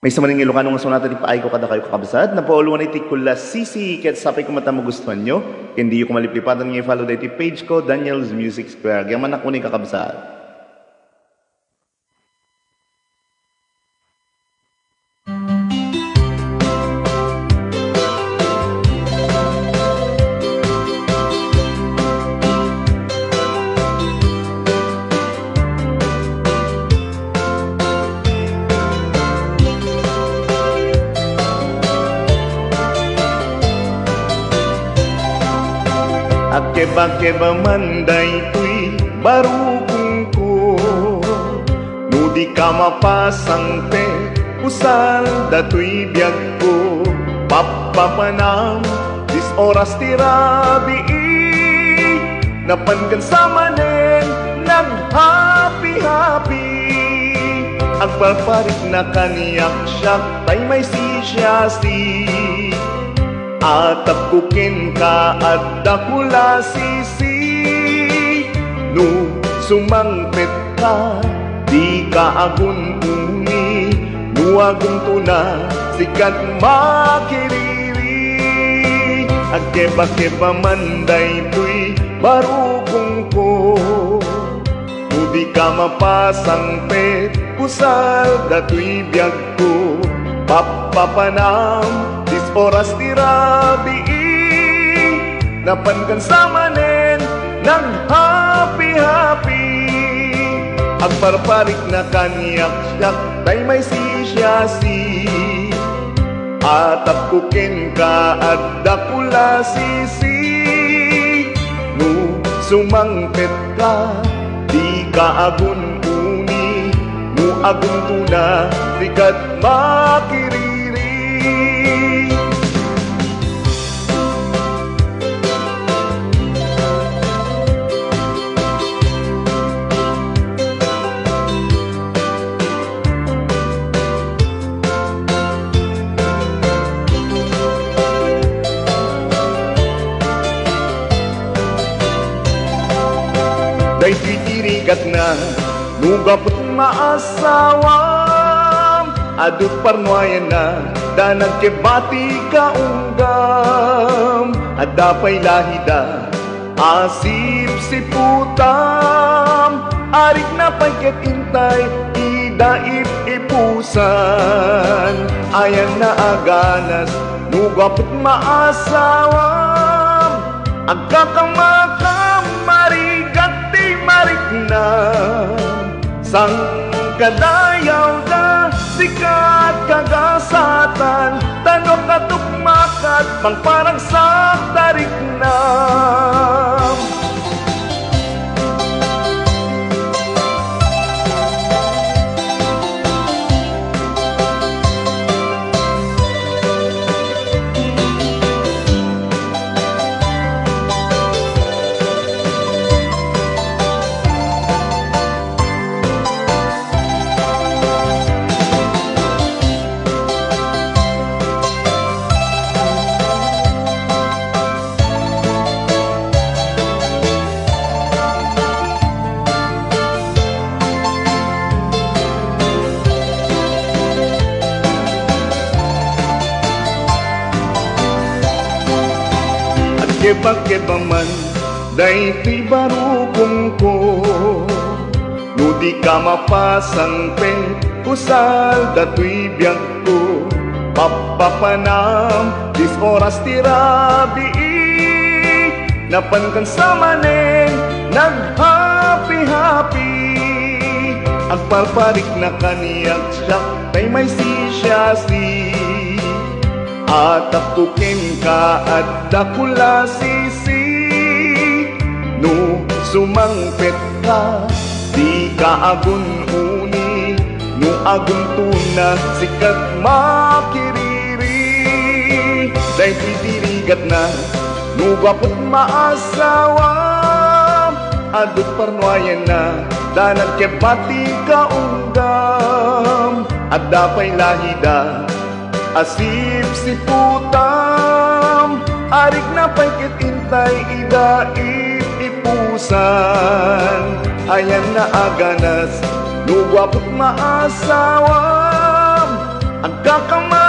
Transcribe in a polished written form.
May sa maning Ilocano nga sonata di paay ko kada kayo kakabsat na pauluan iti kula sisi ket sapay ko mata magustuhan nyo hindi ko maliplipatan nga i-follow dito page ko Daniel's Music Square gaman ako ni kakabsat. Keba manday tuy barukong ko nudi ka mapasang te usal dato'y biyag ko papapanam dis oras tirabi napangan sa manen nag happy agpaparik na kaniyak siyak tay may sisyasi atapukin ka at dakula sisi no sumangpet ka di ka agun uni nuagong tuna sikat makiriri agkeba-keba manday tuy barukong ko di ka mapasang pet kusal dato'y biyag ko papapanam dis oras tirabi napankan sa manen nang happy agparparik na kaniyak siyak tay may sisyasi atapukin ka at dakula sisi no sumangpet ka di ka agun uni no agun tuna sikat makiriri day titirigat na nugapot maasawam adut parnuayan na danag kebati kaunggam adapay lahida asip si putam arik na pagket intay idaip ipusan ayan na aganas nugapot maasawam agkakamakam marigat marikna sang kadayaw na sikat kagasatan tanong katukmakat pang parang sa tarikna keba-keba man day ti barukong ko nudi ka mapasang pe kusal dato'y biyag ko papapanam dis oras tirabi napankan sa manen nag happy agparparik na kaniyak siyak tay may sisyasi atapukin ka at dakula sisi no sumangpet ka di ka agun uni no agun tuna sikat makiriri day titirigat na no gapot maasawam adut parnuayan na danag kebati kaunggam at dapay lahida asip si putam arik na pagkit intay idaip ipusan ayan na aganas nuwapot maasawam ang Sa kamay